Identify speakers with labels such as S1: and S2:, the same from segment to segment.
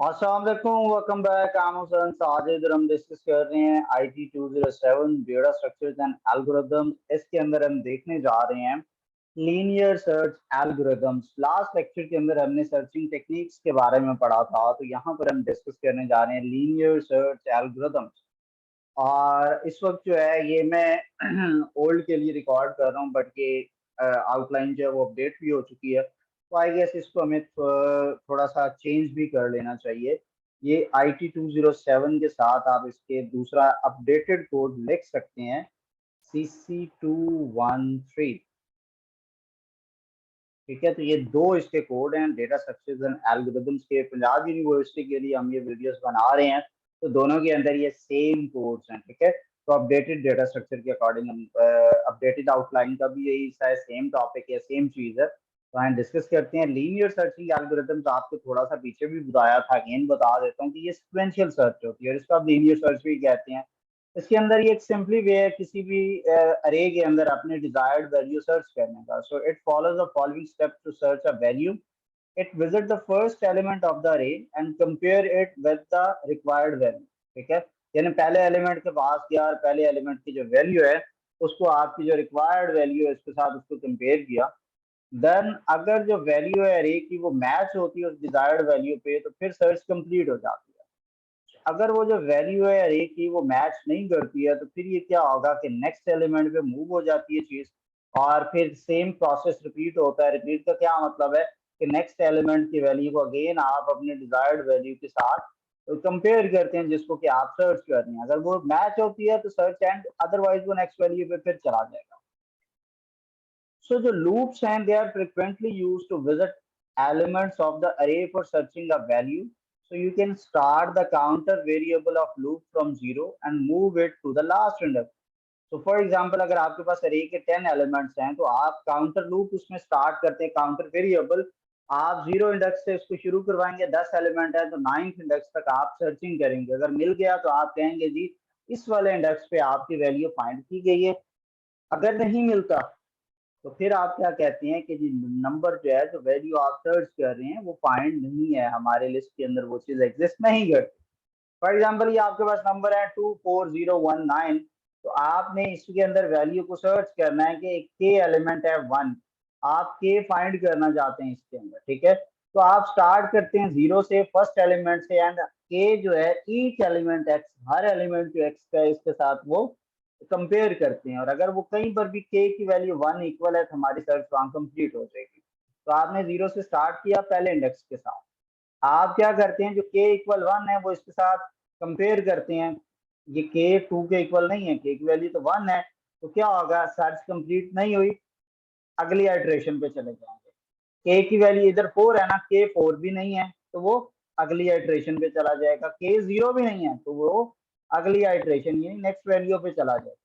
S1: अस्सलाम वालेकुम, welcome back. I'm Hussain Sajid और हम डिस्कस कर रहे हैं IT 207 data structures and algorithms. इसके अंदर हम देखने जा रहे हैं linear search algorithms. Last lecture के अंदर हमने सर्चिंग टेक्निक्स के बारे में पढ़ा था, तो यहाँ पर हम डिस्कस करने जा रहे हैं लीनियर सर्च एल्गोरिदम्स। और इस वक्त जो है ये मैं ओल्ड के लिए रिकॉर्ड कर रहा हूँ, बट ये आउटलाइन जो है वो अपडेट भी हो चुकी है, तो आई गेस इसको हमें थोड़ा सा चेंज भी कर लेना चाहिए। ये IT 207 के साथ आप इसके दूसरा अपडेटेड कोड लिख सकते हैं, CC213। ठीक है, तो ये दो इसके कोड हैं डेटा स्ट्रक्चर्स एंड एल्गोरिदम्स के। पंजाब यूनिवर्सिटी के लिए हम ये वीडियोस बना रहे हैं, तो दोनों के अंदर ये सेम कोड्स हैं। ठीक है, तो अपडेटेड डेटा स्ट्रक्चर के अकॉर्डिंग हम अपडेटेड आउटलाइन का भी यही सा सेम टॉपिक है, सेम चीज है। तो हम डिस्कस करते हैं लीनियर सर्चिंग एल्गोरिदम्स। आपको थोड़ा सा पीछे भी बताया था, अगेन बता देता हूँ कि ये सिक्वेंशियल सर्च होती है और इसको आप लीनियर सर्च भी कहते हैं। इसके अंदर ये एक सिंपली वे है किसी भी अरे के अंदर अपने डिजायर्ड वैल्यू सर्च करने का। So it follows the following step to search a value. It visit the first element of the array and compare it with the required value. ठीक है, यानी पहले एलिमेंट के पास गया और पहले एलिमेंट की जो वैल्यू है उसको आपकी जो रिक्वायर्ड वैल्यू है उसके साथ उसको कंपेयर किया। देन अगर जो वैल्यू है अरे की वो मैच होती है उस डिजायर्ड वैल्यू पे, तो फिर सर्च कंप्लीट हो जाती है। अगर वो जो वैल्यू है अरे की वो मैच नहीं करती है, तो फिर ये क्या होगा कि नेक्स्ट एलिमेंट पे मूव हो जाती है चीज, और फिर सेम प्रोसेस रिपीट होता है। रिपीट का क्या मतलब है कि नेक्स्ट एलिमेंट की वैल्यू को अगेन आप अपने डिजायर्ड वैल्यू के साथ कंपेयर करते हैं जिसको कि आप सर्च कर रहे हैं। अगर वो मैच होती है तो सर्च एंड, अदरवाइज वो नेक्स्ट वैल्यू पे फिर चला जाएगा। So the loops and they are frequently used to visit elements of the array for searching a value. So you can start the counter variable of loop from 0 and move it to the last index. तो for example अगर आपके पास अरे के 10 elements हैं, तो आप counter loop उसमें start करते हैं, काउंटर वेरिएबल आप 0 इंडेक्स से उसको शुरू करवाएंगे। 10 एलिमेंट है तो 9th इंडेक्स तक आप सर्चिंग करेंगे। अगर मिल गया तो आप कहेंगे जी इस वाले इंडेक्स पे आपकी वैल्यू फाइंड की गई है। अगर नहीं मिलता तो फिर आप क्या कहते हैं कि जी नंबर जो है, जो वैल्यू आप सर्च कर रहे हैं वो फाइंड नहीं है, हमारे लिस्ट के अंदर वो चीज एग्जिस्ट नहीं करती। फॉर एग्जाम्पल ये आपके पास नंबर है 24019, तो आपने इसके अंदर वैल्यू को सर्च करना है कि के एलिमेंट है 1, आप के फाइंड करना चाहते हैं इसके अंदर। ठीक है, तो आप स्टार्ट करते हैं 0 से, फर्स्ट एलिमेंट से, एंड के जो है ईच एलिमेंट एक्स, हर एलिमेंट जो एक्स का है इसके साथ वो कंपेयर करते हैं। और अगर वो कहीं पर भी के की वैल्यू 1 इक्वल है तो हमारी सर्च वहां कंप्लीट हो जाएगी। तो आपने 0 से स्टार्ट किया पहले इंडेक्स के साथ, आप क्या करते हैं जो के इक्वल 1 है वो इसके साथ कंपेयर करते हैं। ये के 2 के इक्वल नहीं है, के की वैल्यू तो 1 है, तो क्या होगा, सर्च कंप्लीट नहीं हुई, अगली आइट्रेशन पे चले जाएंगे। के की वैल्यू इधर 4 है ना, के 4 भी नहीं है तो वो अगली आइट्रेशन पे चला जाएगा। के 0 भी नहीं है तो वो अगली आइट्रेशन यानी नेक्स्ट वैल्यू पे चला जाएगा।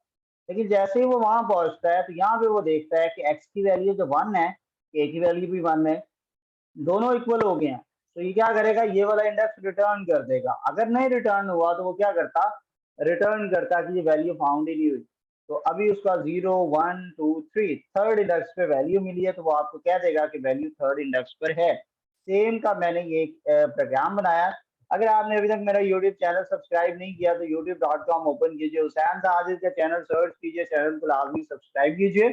S1: लेकिन जैसे ही वो वहां पहुंचता है तो यहाँ पे वो देखता है कि एक्स की वैल्यू जो 1 है, के की वैल्यू भी 1 है, दोनों इक्वल हो गए हैं। तो ये क्या करेगा, ये वाला इंडेक्स रिटर्न कर देगा। अगर नहीं रिटर्न हुआ तो वो क्या करता, रिटर्न करता कि ये वैल्यू फाउंड ही नहीं हुई। तो अभी उसका 0 1 2 3 थर्ड इंडेक्स पे वैल्यू मिली है, तो वो आपको कह देगा कि वैल्यू थर्ड इंडेक्स पर है। सेम का मैंने ये प्रोग्राम बनाया। अगर आपने अभी तक मेरा यूट्यूब चैनल सब्सक्राइब नहीं किया तो youtube.com ओपन कीजिए, हुसैन साजिद का चैनल सर्च कीजिए, चैनल को लाजमी सब्सक्राइब कीजिए।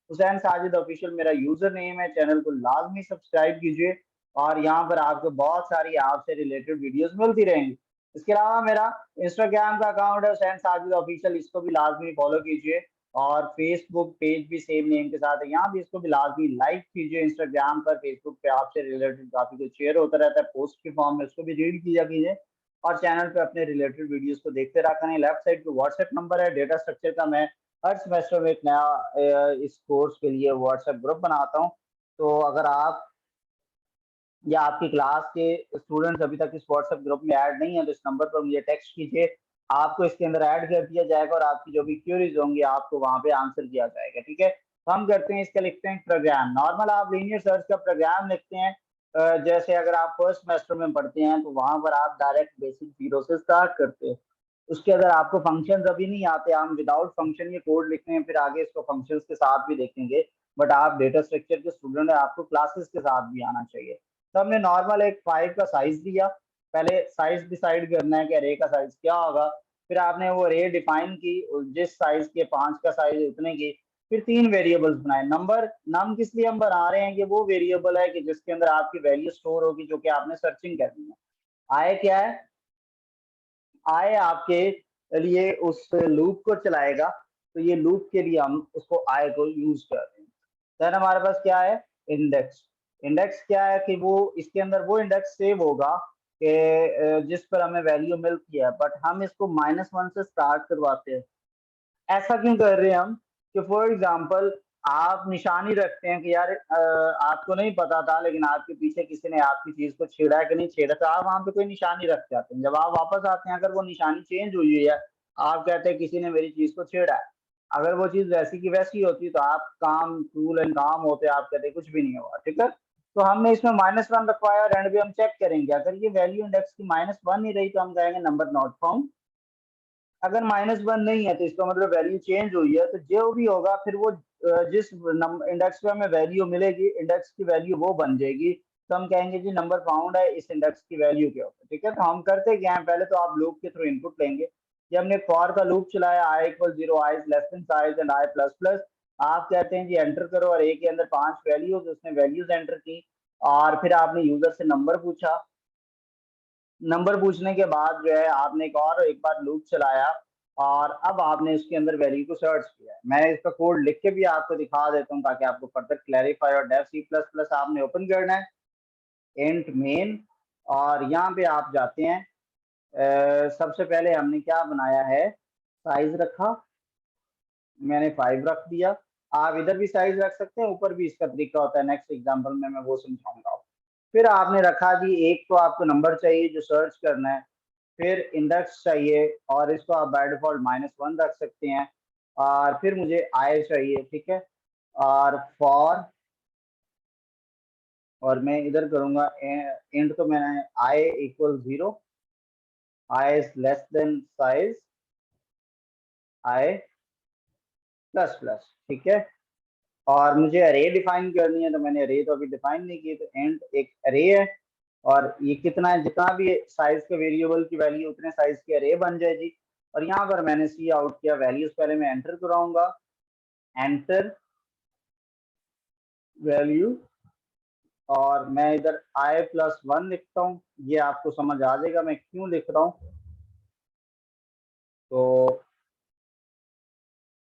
S1: हुसैन साजिद ऑफिशियल मेरा यूजर नेम है, चैनल को लाजमी सब्सक्राइब कीजिए और यहाँ पर आपको बहुत सारी आपसे रिलेटेड वीडियोस मिलती रहेंगी। इसके अलावा मेरा इंस्टाग्राम का अकाउंट है हुसैन साजिद ऑफिशियल, इसको भी लाजमी फॉलो कीजिए। और फेसबुक पेज भी सेम नेम के साथ है, यहाँ भी इसको भी लाजमी लाइक कीजिए। इंस्टाग्राम पर, फेसबुक पे आपसे रिलेटेड काफी कुछ शेयर होता रहता है पोस्ट के फॉर्म में, उसको भी रीड किया कीजिए। और चैनल पे अपने रिलेटेड वीडियोस को देखते रहा करें। लेफ्ट साइड पे व्हाट्सएप नंबर है डेटा स्ट्रक्चर का। मैं हर सेमेस्टर में एक नया इस कोर्स के लिए व्हाट्सएप ग्रुप बनाता हूँ। तो अगर आप या आपकी क्लास के स्टूडेंट्स अभी तक इस व्हाट्सएप ग्रुप में ऐड नहीं है तो इस नंबर पर मुझे टेक्स्ट कीजिए, आपको इसके अंदर ऐड कर दिया जाएगा और आपकी जो भी क्यूरीज होंगी आपको वहां पे आंसर किया जाएगा। ठीक है, तो हम करते हैं इसका, लिखते हैं प्रोग्राम। नॉर्मल आप लीनियर सर्च का प्रोग्राम लिखते हैं। जैसे अगर आप फर्स्ट सेमेस्टर में पढ़ते हैं तो वहां पर आप डायरेक्ट बेसिक जीरो से स्टार्ट करते हैं। उसके अंदर आपको फंक्शन अभी नहीं आते, हम विदाउट फंक्शन ये कोड लिखते हैं, फिर आगे इसको फंक्शंस के साथ भी देखेंगे। बट आप डेटा स्ट्रक्चर के स्टूडेंट है, आपको क्लासेस के साथ भी आना चाहिए। तो हमने नॉर्मल एक 5 का साइज दिया, पहले साइज डिसाइड करना है कि अरे का साइज क्या होगा, फिर आपने वो अरे डिफाइन की, जिस साइज के 5 का साइज उतने की, फिर 3 वेरिएबल्स बनाए। नंबर नाम किस लिए हम बना रहे हैं कि वो वेरिएबल है कि जिसके अंदर आपकी वैल्यू स्टोर होगी जो कि आपने सर्चिंग करनी है। आय क्या है, आय आपके लिए उस लूप को चलाएगा, तो ये लूप के लिए हम उसको आय को यूज कर रहे हैं। देन हमारे पास क्या है, इंडेक्स। इंडेक्स क्या है कि वो इसके अंदर वो इंडेक्स सेव होगा कि जिस पर हमें वैल्यू मिलती है, बट हम इसको -1 से स्टार्ट करवाते हैं। ऐसा क्यों कर रहे हैं हम कि फॉर एग्जाम्पल आप निशानी रखते हैं कि यार आपको नहीं पता था लेकिन आपके पीछे किसी ने आपकी चीज को छेड़ा है कि नहीं छेड़ा, तो आप वहां पे कोई निशानी रख जाते हैं। जब आप वापस आते हैं अगर वो निशानी चेंज हुई है, आप कहते हैं किसी ने मेरी चीज को छेड़ा है। अगर वो चीज वैसी की वैसी होती तो आप काम कूल एंड काम होते, आप कहते कुछ भी नहीं हुआ, ठीक है। तो हमने इसमें -1 रखवाया और एंड भी हम चेक करेंगे, अगर ये वैल्यू इंडेक्स की -1 ही रही तो हम कहेंगे नंबर नॉट फाउंड। अगर -1 नहीं है तो इसका मतलब वैल्यू चेंज हुई है, तो जो भी होगा फिर वो जिस इंडेक्स पे हमें वैल्यू मिलेगी, इंडेक्स की वैल्यू वो बन जाएगी, तो हम कहेंगे जी नंबर फाउंड है इस इंडेक्स की वैल्यू के ऊपर, ठीक है। तो हम करते क्या है, पहले तो आप लूप के थ्रू इनपुट लेंगे। ये हमने फॉर का लूप चलाया, I equal 0, I less than size and I plus plus. आप कहते हैं जी एंटर करो, और ए के अंदर 5 वैल्यूज, उसने वैल्यूज एंटर की, और फिर आपने यूजर से नंबर पूछा। नंबर पूछने के बाद जो है आपने एक बार लूप चलाया, और अब आपने उसके अंदर वैल्यू को सर्च किया है। मैं इसका कोड लिख के भी आपको दिखा देता हूँ ताकि आपको फर्दर क्लैरिफाई। और डेफ सी प्लस प्लस आपने ओपन करना है, इंट मेन, और यहाँ पे आप जाते हैं। सबसे पहले हमने क्या बनाया है, साइज रखा, मैंने 5 रख दिया। आप इधर भी साइज रख सकते हैं, ऊपर भी इसका तरीका होता है, नेक्स्ट एग्जाम्पल में मैं वो समझाऊंगा। फिर आपने रखा जी, एक तो आपको नंबर चाहिए जो सर्च करना है, फिर इंडेक्स चाहिए, और इसको आप बाय डिफॉल्ट -1 रख सकते हैं, और फिर मुझे आई चाहिए, ठीक है। और फॉर, और मैं इधर करूंगा इंट, तो मैंने I equal 0, I is less than size, I plus plus, ठीक है। और मुझे अरे डिफाइन करनी है, तो मैंने अरे तो अभी डिफाइन नहीं की, तो एंड एक अरे है, और ये कितना है, जितना भी साइज के वेरिएबल की वैल्यू उतने साइज की अरे बन जाएगी। और यहाँ पर मैंने सी आउट किया, वैल्यूज पहले मैं एंटर कराऊंगा, एंटर वैल्यू, और मैं इधर i+1 लिखता हूँ। ये आपको समझ आ जाएगा मैं क्यों लिख रहा हूँ। तो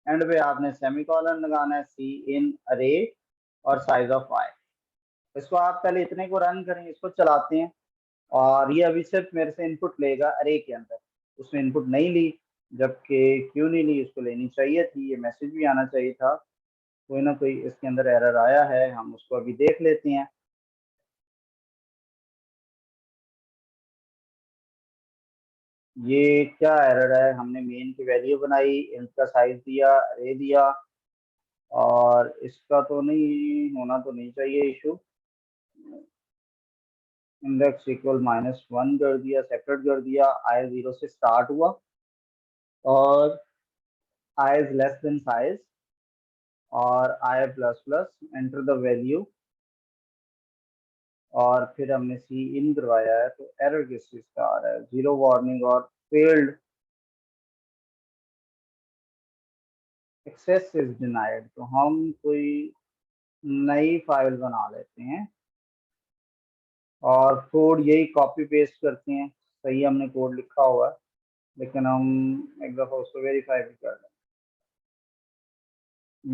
S1: एंड पे आपने सेमीकोलन लगाना है, सी इन अरे और साइज ऑफ आई। इसको आप पहले इतने को रन करें, इसको चलाते हैं, और ये अभी सिर्फ मेरे से इनपुट लेगा अरे के अंदर। उसने इनपुट नहीं ली, जबकि क्यों नहीं ली, उसको लेनी चाहिए थी, ये मैसेज भी आना चाहिए था। कोई ना कोई इसके अंदर एरर आया है, हम उसको अभी देख लेते हैं। ये क्या एरर है, हमने मेन की वैल्यू बनाई, इनका साइज दिया, अरे दिया, और इसका तो नहीं होना, तो नहीं चाहिए इशू। इंडेक्स इक्वल -1 कर दिया, सेपरेट कर दिया, आई 0 से स्टार्ट हुआ, और I is less than size, और I plus plus, enter the value, और फिर हमने सी इन करवाया है। तो एरर किस चीज का आ रहा है, 0 वार्निंग और फेल्ड एक्सेस इज डिनाइड। तो हम कोई नई फाइल बना लेते हैं, और कोड यही कॉपी पेस्ट करते हैं। सही हमने कोड लिखा हुआ है, लेकिन हम एक दफ़ा उसको वेरीफाई भी कर लें।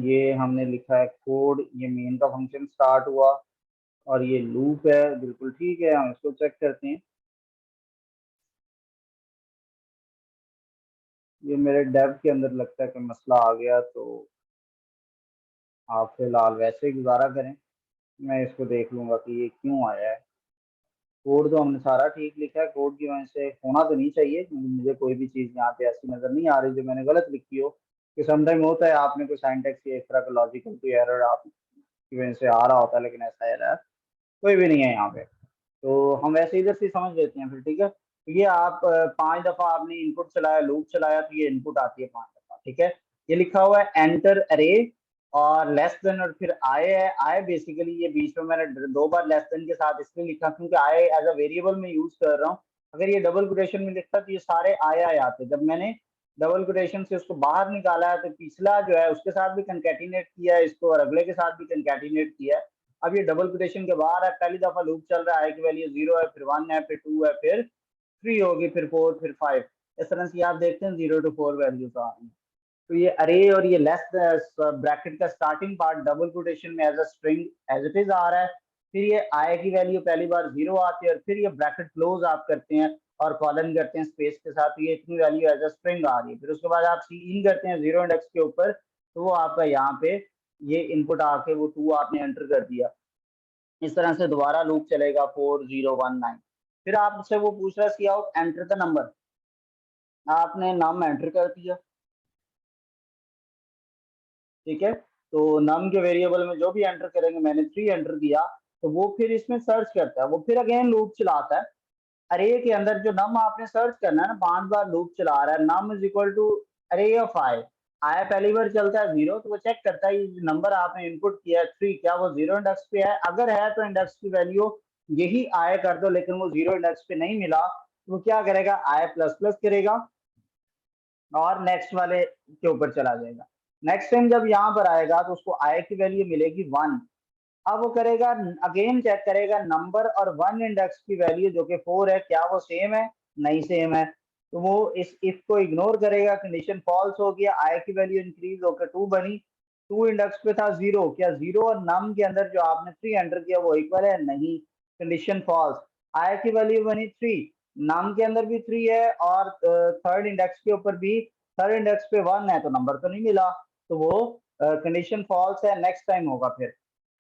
S1: ये हमने लिखा है कोड, ये मेन का फंक्शन स्टार्ट हुआ, और ये लूप है, बिल्कुल ठीक है। हम इसको चेक करते हैं। ये मेरे डेव के अंदर लगता है कि मसला आ गया, तो आप फिलहाल वैसे ही गुजारा करें, मैं इसको देख लूंगा कि ये क्यों आया है। कोड तो हमने सारा ठीक लिखा है, कोड की वजह से होना तो नहीं चाहिए, क्योंकि मुझे कोई भी चीज़ यहाँ पे ऐसी नज़र नहीं आ रही जो मैंने गलत लिखी हो। कि समटाइम होता है आपने कोई साइंटेक्स या इस तरह का लॉजिकल कोई एरर आपकी वजह से आ रहा होता है, लेकिन ऐसा एरर कोई भी नहीं है यहाँ पे। तो हम वैसे इधर से समझ लेते हैं फिर, ठीक है। तो ये आप 5 दफ़ा आपने इनपुट चलाया, लूप चलाया, तो ये इनपुट आती है 5 दफ़ा, ठीक है। ये लिखा हुआ है एंटर अरे, और लेस देन, और फिर आई है। आई बेसिकली ये बीच में मैंने 2 बार लेस देन के साथ इसलिए लिखा क्योंकि आई एज अ वेरिएबल में यूज कर रहा हूँ, अगर ये डबल कोटेशन में लिखता तो ये सारे आया आते। जब मैंने डबल कोटेशन से उसको बाहर निकाला है तो पिछला जो है उसके साथ भी कंकैटिनेट किया है इसको, और अगले के साथ भी कंकैटिनेट किया है। अब ये डबल कोटेशन के बाहर है, पहली दफा लूप चल रहा है, आई की वैल्यू 0 है, फिर 1 है, फिर 2 है, फिर 3 होगी, फिर 4, फिर 5। इस तरह से आप देखते हैं 0 to 4 वैल्यूज आ रही हैं। तो ये अरे और ये लेस ब्रैकेट का स्टार्टिंग पार्ट डबल कोटेशन में as a string as it is आ रहा है। फिर ये आई की वैल्यू पहली बार 0 आती है, और फिर ये ब्रैकेट क्लोज आप करते हैं और कॉलन करते हैं स्पेस के साथ, तो ये इतनी वैल्यू एज अ स्ट्रिंग आ रही है। फिर उसके बाद आप सी इन करते हैं 0 इंडेक्स के ऊपर, तो वो आपका यहाँ पे ये इनपुट आके वो 2 आपने एंटर कर दिया। इस तरह से दोबारा लूप चलेगा 4019। फिर आपसे वो पूछ रहा है सी आउट एंटर द नंबर, आपने नाम एंटर कर दिया, ठीक है। तो नम के वेरिएबल में जो भी एंटर करेंगे, मैंने 3 एंटर किया, तो वो फिर इसमें सर्च करता है, वो फिर अगेन लूप चलाता है। अरे के अंदर जो नम आपने सर्च करना है ना, 5 बार लूप चला रहा है, नम इज इक्वल टू अरे ऑफ आई। आया पहली बार चलता है 0, तो वो चेक करता है ये नंबर आपने इनपुट किया है 3, क्या वो 0 इंडेक्स पे है? अगर है तो इंडेक्स की वैल्यू यही आया कर दो, लेकिन वो 0 इंडेक्स पे नहीं मिला तो वो क्या करेगा, आई प्लस प्लस करेगा और नेक्स्ट वाले के ऊपर चला जाएगा। नेक्स्ट टाइम जब यहाँ पर आएगा तो उसको आई की वैल्यू मिलेगी 1। अब वो करेगा अगेन चेक करेगा नंबर और 1 इंडेक्स की वैल्यू जो कि 4 है, क्या वो सेम है? नहीं सेम है, तो वो इस इफ को इग्नोर करेगा, कंडीशन फॉल्स हो गया, आई की वैल्यू इंक्रीज होकर 2 बनी। 2 इंडेक्स पे था 0, क्या 0 और नम के अंदर जो आपने 3 एंटर किया वो इक्वल है? नहीं, कंडीशन फॉल्स। आई की वैल्यू बनी 3, नम के अंदर भी 3 है, और थर्ड इंडेक्स के ऊपर भी, थर्ड इंडेक्स पे 1 है, तो नंबर तो नहीं मिला, तो वो कंडीशन फॉल्स है, नेक्स्ट टाइम होगा।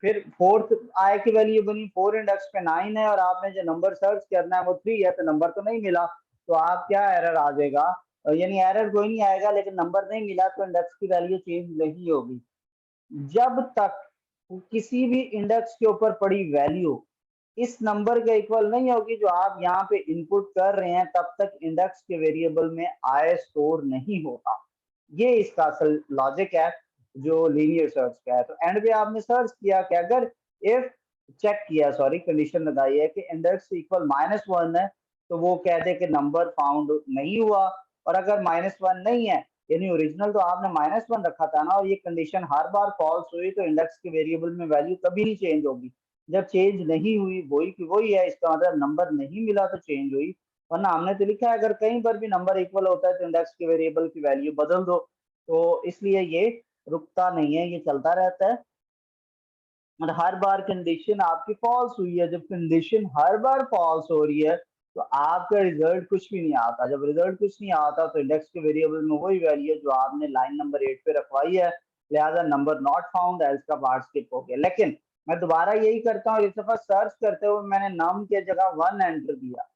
S1: फिर फोर्थ आई की वैल्यू बनी, 4 इंडेक्स पे 9 है, और आपने जो नंबर सर्च करना है वो 3 है, तो नंबर तो नहीं मिला, तो आप क्या एरर आ जाएगा, यानी एरर कोई नहीं आएगा, लेकिन नंबर नहीं मिला तो इंडेक्स की वैल्यू चेंज नहीं होगी। जब तक किसी भी इंडेक्स के ऊपर पड़ी वैल्यू इस नंबर के इक्वल नहीं होगी जो आप यहाँ पे इनपुट कर रहे हैं, तब तक इंडेक्स के वेरिएबल में आई स्टोर नहीं होगा। ये इसका असल लॉजिक है जो लीनियर सर्च का है। तो एंड पे आपने सर्च किया कि अगर इफ चेक किया, सॉरी कंडीशन लगाई है कि इंडेक्स इक्वल -1 है, तो वो कह दे कि नंबर फाउंड नहीं हुआ। और अगर -1 नहीं है, यानी ओरिजिनल तो आपने -1 रखा था ना, और ये कंडीशन हर बार फॉल्स हुई, तो इंडेक्स के वेरिएबल में वैल्यू कभी नहीं चेंज होगी। जब चेंज नहीं हुई, वही की वही है, इसका मतलब नंबर नहीं मिला तो चेंज हुई। वरना हमने तो लिखा है अगर कहीं पर भी नंबर इक्वल होता है तो इंडेक्स के वेरिएबल की वैल्यू बदल दो। तो इसलिए ये रुकता नहीं है, ये चलता रहता है। और हर बार कंडीशन आपकी फॉल्स हुई है, जब कंडीशन हर बार फॉल्स हो रही है तो आपका रिजल्ट कुछ भी नहीं आता। जब रिजल्ट कुछ नहीं आता तो इंडेक्स के वेरिएबल में वही वैल्यू है जो आपने लाइन नंबर 8 पे रखवाई है, लिहाजा नंबर नॉट फाउंड, एल्स का पार्ट स्किप हो गया। लेकिन मैं दोबारा यही करता हूँ, इस दफा सर्च करते हुए मैंने नम के जगह 1 एंटर किया,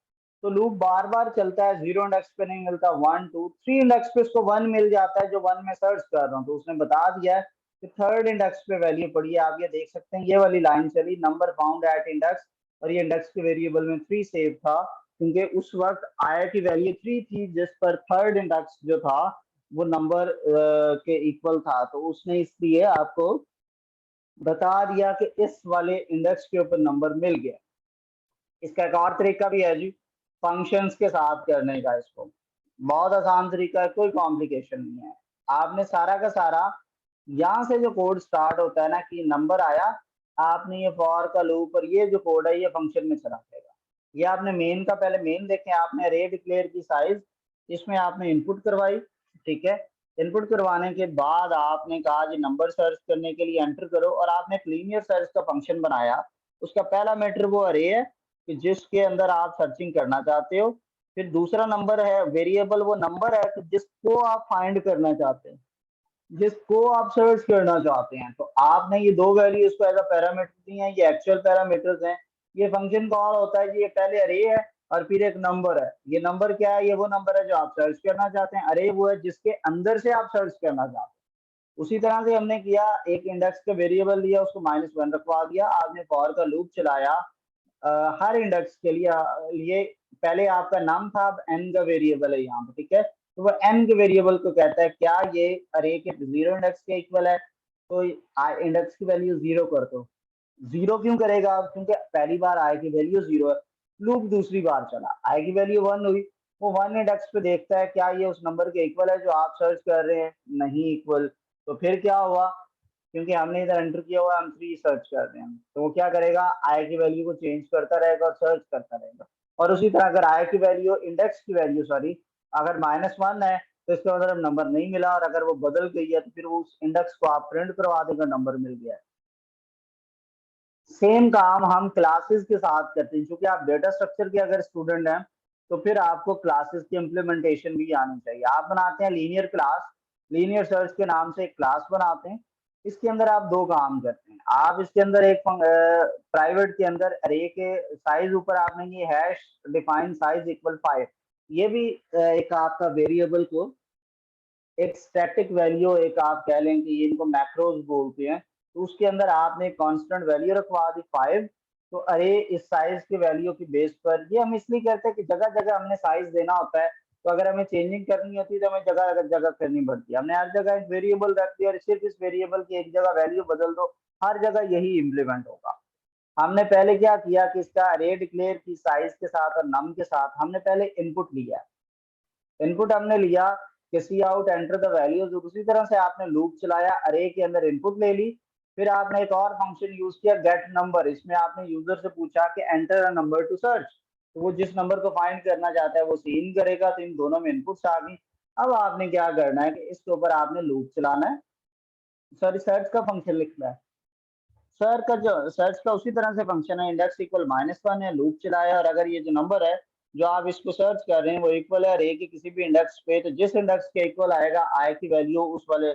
S1: तो लूप बार बार चलता है, 0 इंडेक्स पे नहीं मिलता, 1 2 3 इंडेक्स पे उसको 1 मिल जाता है जो 1 में सर्च कर रहा हूँ, तो उसने बता दिया है कि थर्ड इंडेक्स पे वैल्यू पड़ी है। आप ये देख सकते हैं, ये वाली लाइन चली, नंबर फाउंड एट इंडेक्स, और ये इंडेक्स के वेरिएबल में 3 सेव था, क्योंकि उस वक्त आई की वैल्यू 3 थी जिस पर थर्ड इंडेक्स जो था वो नंबर के इक्वल था, तो उसने इसलिए आपको बता दिया कि इस वाले इंडेक्स के ऊपर नंबर मिल गया। इसका एक और तरीका भी है जी, फंक्शंस के साथ करने का। इसको बहुत आसान तरीका है, कोई कॉम्प्लिकेशन नहीं है। आपने सारा का सारा यहाँ से जो कोड स्टार्ट होता है ना कि नंबर आया, आपने ये फॉर का लूप और ये जो कोड है ये फंक्शन में चला जाएगा। ये आपने मेन का, पहले मेन देखें, आपने अरे डिक्लेयर की साइज, इसमें आपने इनपुट करवाई, ठीक है। इनपुट करवाने के बाद आपने कहा जी नंबर सर्च करने के लिए एंटर करो, और आपने लीनियर सर्च का फंक्शन बनाया। उसका पहला मैटर वो अरे है कि जिसके अंदर आप सर्चिंग करना चाहते हो। फिर दूसरा नंबर है, वेरिएबल वो नंबर है कि जिसको आप फाइंड करना चाहते हैं, जिसको आप सर्च करना चाहते हैं। तो आपने ये दो वैल्यू इसको एज अ पैरामीटर दी हैं, ये एक्चुअल पैरामीटर्स हैं। ये फंक्शन कॉल होता है जी, ये पहले अरे है और फिर एक नंबर है। ये नंबर क्या है? ये वो नंबर है जो आप सर्च करना चाहते हैं। अरे वो है जिसके अंदर से आप सर्च करना चाहते हैं। उसी तरह से हमने किया, एक इंडेक्स का वेरिएबल लिया, उसको -1 रखवा दिया, आपने फॉर का लूप चलाया हर इंडेक्स के लिए पहले आपका नाम था, अब एन का वेरिएबल है यहाँ पे, ठीक है। तो वो एन के वेरिएबल को कहता है क्या ये अरे के 0 इंडेक्स के इक्वल है, तो इंडेक्स की वैल्यू 0 कर दो। 0 क्यों करेगा? क्योंकि पहली बार आई की वैल्यू 0 है। लूप दूसरी बार चला, आई की वैल्यू 1 हुई, वो 1 इंडेक्स पे देखता है क्या ये उस नंबर के इक्वल है जो आप सर्च कर रहे हैं, नहीं इक्वल, तो फिर क्या हुआ, क्योंकि हमने इधर एंटर किया हुआ है, हम 3 सर्च कर रहे हैं, तो वो क्या करेगा, आई की वैल्यू को चेंज करता रहेगा और सर्च करता रहेगा। और उसी तरह अगर आई की वैल्यू, इंडेक्स की वैल्यू सॉरी, अगर -1 है तो इसका मतलब नंबर नहीं मिला, और अगर वो बदल गई है तो फिर वो उस इंडेक्स को आप प्रिंट करवा देगा, नंबर मिल गया है। सेम काम हम क्लासेस के साथ करते हैं, क्योंकि आप डेटा स्ट्रक्चर के अगर स्टूडेंट हैं तो फिर आपको क्लासेस की इम्प्लीमेंटेशन भी आनी चाहिए। आप बनाते हैं लीनियर क्लास, लीनियर सर्च के नाम से एक क्लास बनाते हैं, इसके अंदर आप दो काम करते हैं। आप इसके अंदर एक प्राइवेट के अंदर अरे के साइज ऊपर आपने ये हैश डिफाइन साइज इक्वल 5, ये भी एक आपका वेरिएबल को एक स्टैटिक वैल्यू, एक आप कह लें कि इनको मैक्रोज बोलते हैं, तो उसके अंदर आपने कांस्टेंट वैल्यू रखवा दी 5, तो अरे इस साइज के वैल्यू की बेस पर, ये हम इसलिए करते हैं कि जगह जगह हमने साइज देना होता है, तो अगर हमें चेंजिंग करनी होती है तो हमें जगह जगह करनी पड़ती है। हमने हर जगह एक वेरिएबल रख दिया और सिर्फ इस वेरिएबल की एक जगह वैल्यू बदल दो, हर जगह यही इम्प्लीमेंट होगा। हमने पहले क्या किया कि इसका अरे डिक्लेयर की साइज के साथ और नम के साथ हमने पहले इनपुट लिया, इनपुट हमने लिया कि सी आउट एंटर द वैल्यूज, उसी तरह से आपने लूप चलाया, अरे के अंदर इनपुट ले ली, फिर आपने एक और फंक्शन यूज किया गेट नंबर, इसमें आपने यूजर से पूछा कि enter a number two search, तो वो जिस नंबर को फाइंड करना चाहता है वो सीन करेगा, तो इन दोनों में इनपुट्स आ गई। अब आपने क्या करना है कि इसके ऊपर आपने लूप चलाना है, सॉरी सर्च का फंक्शन लिखना है। सर्च का जो सर्च का उसी तरह से फंक्शन है, इंडेक्स इक्वल -1 है, लूप चलाया, और अगर ये जो नंबर है जो आप इसको सर्च कर रहे हैं वो इक्वल है अरे के किसी भी इंडेक्स पे, तो जिस इंडेक्स के इक्वल आएगा आई की वैल्यू उस वाले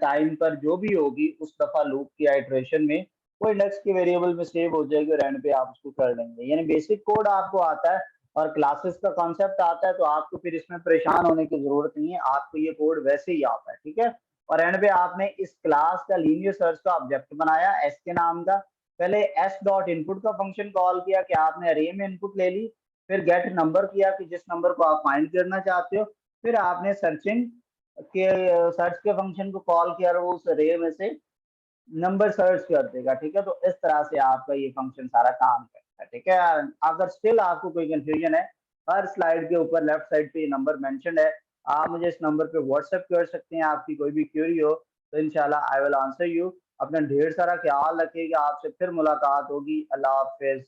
S1: टाइम पर जो भी होगी उस दफा लूप की आइटरेशन में वो इंडेक्स के वेरिएबल में सेव हो जाएगी, और एंड पे आप उसको कर लेंगे। यानी बेसिक कोड आपको आता है और क्लासेस का कॉन्सेप्ट आता है, तो आपको फिर इसमें परेशान होने की जरूरत नहीं है, आपको ये कोड वैसे ही आता है, ठीक है। और एंड पे आपने इस क्लास का लीनियर सर्च का ऑब्जेक्ट बनाया एस के नाम का, पहले एस डॉट इनपुट का फंक्शन कॉल किया कि आपने अरे में इनपुट ले ली, फिर गेट नंबर किया कि जिस नंबर को आप फाइंड करना चाहते हो, फिर आपने सर्चिंग के सर्च के फंक्शन को कॉल किया और वो उस अरे में से नंबर सर्च कर देगा, ठीक है। तो इस तरह से आपका ये फंक्शन सारा काम करता है, ठीक है। अगर स्टिल आपको कोई कंफ्यूजन है, हर स्लाइड के ऊपर लेफ्ट साइड पे ये नंबर मेंशन्ड है, आप मुझे इस नंबर पे व्हाट्सएप कर सकते हैं, आपकी कोई भी क्वेरी हो तो इंशाल्लाह आई विल आंसर यू। अपना ढेर सारा ख्याल रखिएगा, आपसे फिर मुलाकात होगी, अल्लाह हाफिज।